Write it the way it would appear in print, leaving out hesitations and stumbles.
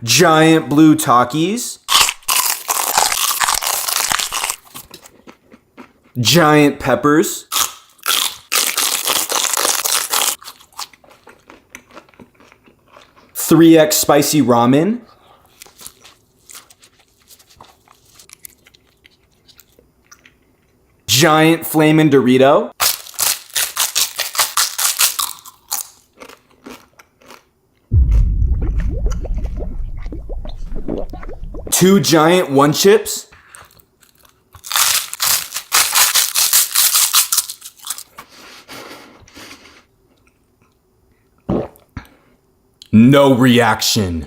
Giant blue Takis. Giant peppers. $3X spicy ramen. Giant flamin' Dorito. Two giant One Chips. No reaction.